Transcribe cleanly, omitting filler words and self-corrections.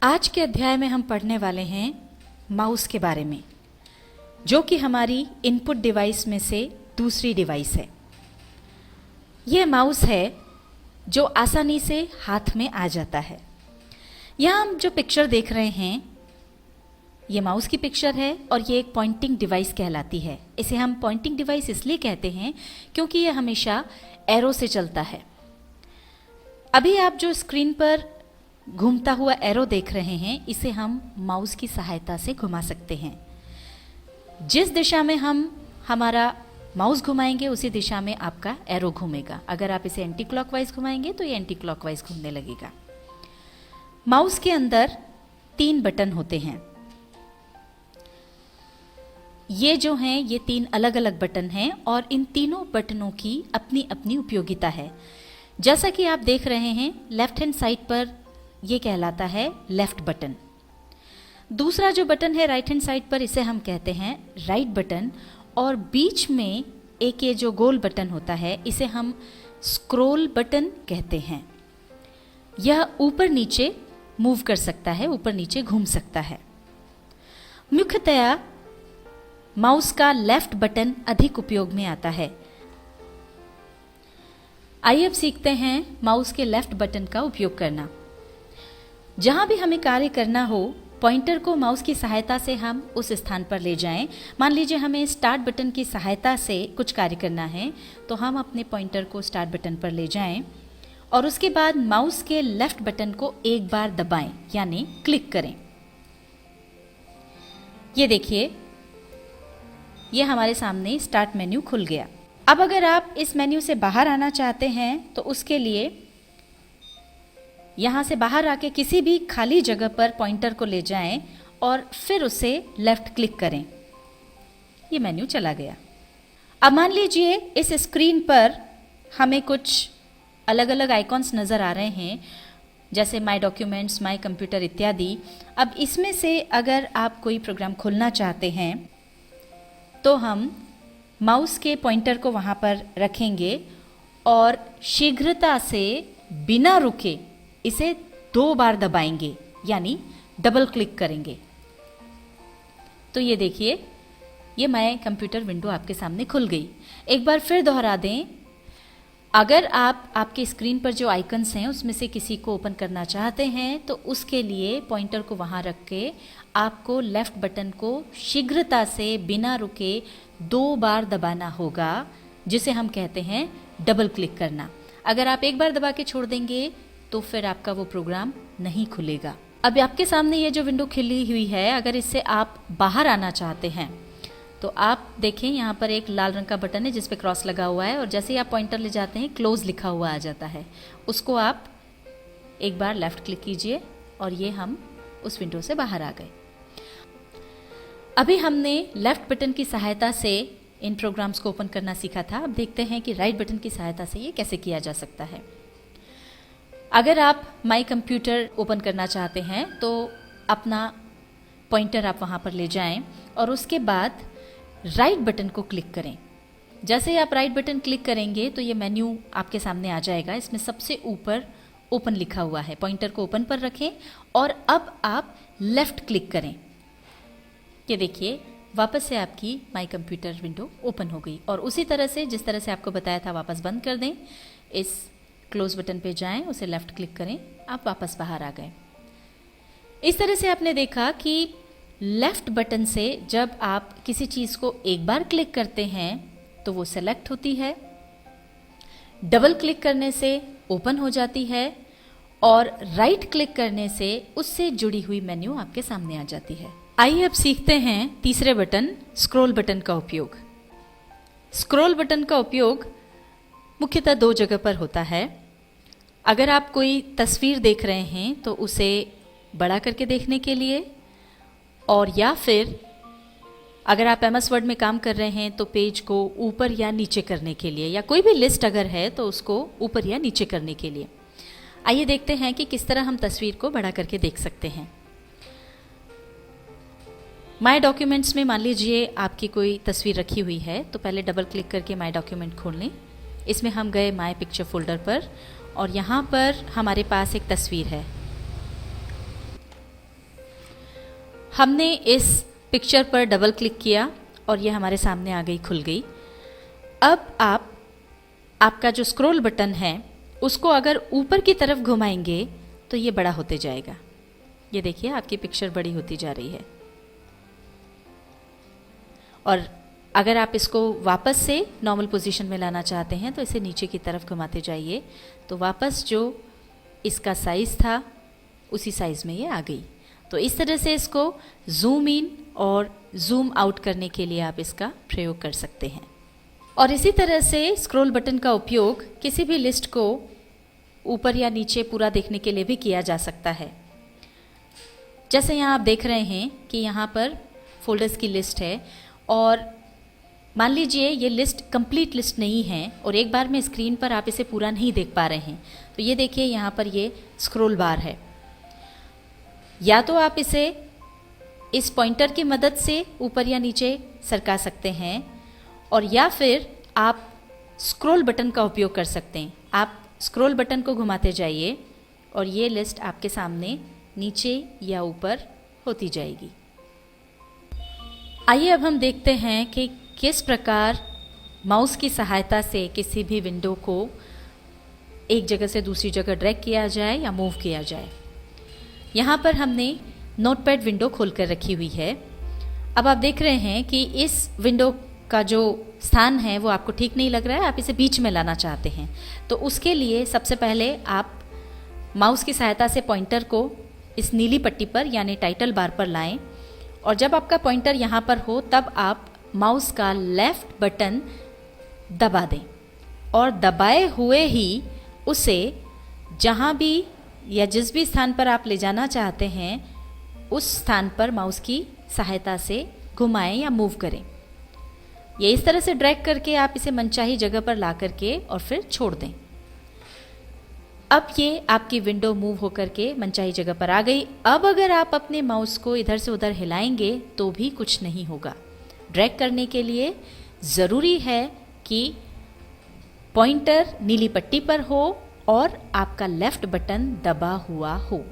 आज के अध्याय में हम पढ़ने वाले हैं माउस के बारे में, जो कि हमारी इनपुट डिवाइस में से दूसरी डिवाइस है। यह माउस है जो आसानी से हाथ में आ जाता है। यहाँ हम जो पिक्चर देख रहे हैं ये माउस की पिक्चर है और ये एक पॉइंटिंग डिवाइस कहलाती है। इसे हम पॉइंटिंग डिवाइस इसलिए कहते हैं क्योंकि ये हमेशा एरो से चलता है। अभी आप जो स्क्रीन पर घूमता हुआ एरो देख रहे हैं, इसे हम माउस की सहायता से घुमा सकते हैं। जिस दिशा में हम हमारा माउस घुमाएंगे उसी दिशा में आपका एरो घूमेगा। अगर आप इसे एंटी क्लॉकवाइज घुमाएंगे तो ये एंटी क्लॉकवाइज घूमने लगेगा। माउस के अंदर 3 बटन होते हैं। ये जो हैं ये 3 अलग अलग बटन हैं और इन तीनों बटनों की अपनी अपनी उपयोगिता है। जैसा कि आप देख रहे हैं, लेफ्ट हैंड साइड पर ये कहलाता है लेफ्ट बटन। दूसरा जो बटन है राइट हैंड साइड पर, इसे हम कहते हैं राइट बटन। और बीच में एक ये जो गोल बटन होता है, इसे हम स्क्रॉल बटन कहते हैं। यह ऊपर नीचे मूव कर सकता है, ऊपर नीचे घूम सकता है। मुख्यतया माउस का लेफ्ट बटन अधिक उपयोग में आता है। आइए अब सीखते हैं माउस के लेफ्ट बटन का उपयोग करना। जहां भी हमें कार्य करना हो, पॉइंटर को माउस की सहायता से हम उस स्थान पर ले जाएं। मान लीजिए हमें स्टार्ट बटन की सहायता से कुछ कार्य करना है, तो हम अपने पॉइंटर को स्टार्ट बटन पर ले जाएं और उसके बाद माउस के लेफ्ट बटन को एक बार दबाएं, यानी क्लिक करें। ये देखिए, ये हमारे सामने स्टार्ट मेन्यू खुल गया। अब अगर आप इस मेन्यू से बाहर आना चाहते हैं तो उसके लिए यहाँ से बाहर आके किसी भी खाली जगह पर पॉइंटर को ले जाएं और फिर उसे लेफ्ट क्लिक करें। ये मेन्यू चला गया। अब मान लीजिए इस स्क्रीन पर हमें कुछ अलग अलग आइकॉन्स नज़र आ रहे हैं, जैसे माय डॉक्यूमेंट्स, माय कंप्यूटर इत्यादि। अब इसमें से अगर आप कोई प्रोग्राम खोलना चाहते हैं तो हम माउस के पॉइंटर को वहाँ पर रखेंगे और शीघ्रता से बिना रुके इसे 2 बार दबाएंगे, यानी डबल क्लिक करेंगे। तो ये देखिए, ये माय कंप्यूटर विंडो आपके सामने खुल गई। एक बार फिर दोहरा दें, अगर आप आपके स्क्रीन पर जो आइकन्स हैं उसमें से किसी को ओपन करना चाहते हैं तो उसके लिए पॉइंटर को वहाँ रख के आपको लेफ्ट बटन को शीघ्रता से बिना रुके 2 बार दबाना होगा, जिसे हम कहते हैं डबल क्लिक करना। अगर आप एक बार दबा के छोड़ देंगे तो फिर आपका वो प्रोग्राम नहीं खुलेगा। अब आपके सामने ये जो विंडो खिली हुई है, अगर इससे आप बाहर आना चाहते हैं तो आप देखें यहाँ पर एक लाल रंग का बटन है जिस पे क्रॉस लगा हुआ है और जैसे ही आप पॉइंटर ले जाते हैं क्लोज लिखा हुआ आ जाता है। उसको आप एक बार लेफ्ट क्लिक कीजिए और ये हम उस विंडो से बाहर आ गए। अभी हमने लेफ्ट बटन की सहायता से इन प्रोग्राम्स को ओपन करना सीखा था। अब देखते हैं कि राइट बटन की सहायता से ये कैसे किया जा सकता है। अगर आप माय कंप्यूटर ओपन करना चाहते हैं तो अपना पॉइंटर आप वहाँ पर ले जाएं और उसके बाद राइट बटन को क्लिक करें। जैसे ही आप राइट बटन क्लिक करेंगे तो ये मेन्यू आपके सामने आ जाएगा। इसमें सबसे ऊपर ओपन लिखा हुआ है। पॉइंटर को ओपन पर रखें और अब आप लेफ्ट क्लिक करें। ये देखिए, वापस से आपकी माय कंप्यूटर विंडो ओपन हो गई। और उसी तरह से जिस तरह से आपको बताया था वापस बंद कर दें। इस क्लोज बटन पे जाएं, उसे लेफ्ट क्लिक करें, आप वापस बाहर आ गए। इस तरह से आपने देखा कि लेफ्ट बटन से जब आप किसी चीज़ को एक बार क्लिक करते हैं तो वो सेलेक्ट होती है, डबल क्लिक करने से ओपन हो जाती है और राइट क्लिक करने से उससे जुड़ी हुई मेन्यू आपके सामने आ जाती है। आइए अब सीखते हैं तीसरे बटन स्क्रॉल बटन का उपयोग। स्क्रॉल बटन का उपयोग मुख्यतः 2 जगह पर होता है। अगर आप कोई तस्वीर देख रहे हैं तो उसे बड़ा करके देखने के लिए, और या फिर अगर आप MS वर्ड में काम कर रहे हैं तो पेज को ऊपर या नीचे करने के लिए, या कोई भी लिस्ट अगर है तो उसको ऊपर या नीचे करने के लिए। आइए देखते हैं कि किस तरह हम तस्वीर को बड़ा करके देख सकते हैं। माय डॉक्यूमेंट्स में मान लीजिए आपकी कोई तस्वीर रखी हुई है तो पहले डबल क्लिक करके माय डॉक्यूमेंट खोल लें। इसमें हम गए माय पिक्चर फोल्डर पर और यहाँ पर हमारे पास एक तस्वीर है। हमने इस पिक्चर पर डबल क्लिक किया और ये हमारे सामने आ गई, खुल गई। अब आपका जो स्क्रॉल बटन है उसको अगर ऊपर की तरफ घुमाएंगे तो ये बड़ा होते जाएगा। ये देखिए आपकी पिक्चर बड़ी होती जा रही है। और अगर आप इसको वापस से नॉर्मल पोजीशन में लाना चाहते हैं तो इसे नीचे की तरफ घुमाते जाइए, तो वापस जो इसका साइज़ था उसी साइज़ में ये आ गई। तो इस तरह से इसको जूम इन और जूम आउट करने के लिए आप इसका प्रयोग कर सकते हैं। और इसी तरह से स्क्रॉल बटन का उपयोग किसी भी लिस्ट को ऊपर या नीचे पूरा देखने के लिए भी किया जा सकता है। जैसे यहाँ आप देख रहे हैं कि यहाँ पर फोल्डर्स की लिस्ट है और मान लीजिए ये लिस्ट कंप्लीट लिस्ट नहीं है और एक बार में स्क्रीन पर आप इसे पूरा नहीं देख पा रहे हैं, तो ये देखिए यहाँ पर ये स्क्रॉल बार है। या तो आप इसे इस पॉइंटर की मदद से ऊपर या नीचे सरका सकते हैं और या फिर आप स्क्रॉल बटन का उपयोग कर सकते हैं। आप स्क्रॉल बटन को घुमाते जाइए और ये लिस्ट आपके सामने नीचे या ऊपर होती जाएगी। आइए अब हम देखते हैं कि किस प्रकार माउस की सहायता से किसी भी विंडो को एक जगह से दूसरी जगह ड्रैग किया जाए या मूव किया जाए। यहाँ पर हमने नोटपैड विंडो खोल कर रखी हुई है। अब आप देख रहे हैं कि इस विंडो का जो स्थान है वो आपको ठीक नहीं लग रहा है, आप इसे बीच में लाना चाहते हैं। तो उसके लिए सबसे पहले आप माउस की सहायता से पॉइंटर को इस नीली पट्टी पर यानी टाइटल बार पर लाएं और जब आपका पॉइंटर यहाँ पर हो तब आप माउस का लेफ्ट बटन दबा दें और दबाए हुए ही उसे जहाँ भी या जिस भी स्थान पर आप ले जाना चाहते हैं उस स्थान पर माउस की सहायता से घुमाएं या मूव करें। ये इस तरह से ड्रैग करके आप इसे मनचाही जगह पर ला करके और फिर छोड़ दें। अब ये आपकी विंडो मूव होकर के मनचाही जगह पर आ गई। अब अगर आप अपने माउस को इधर से उधर हिलाएंगे तो भी कुछ नहीं होगा। ड्रैग करने के लिए ज़रूरी है कि पॉइंटर नीली पट्टी पर हो और आपका लेफ्ट बटन दबा हुआ हो।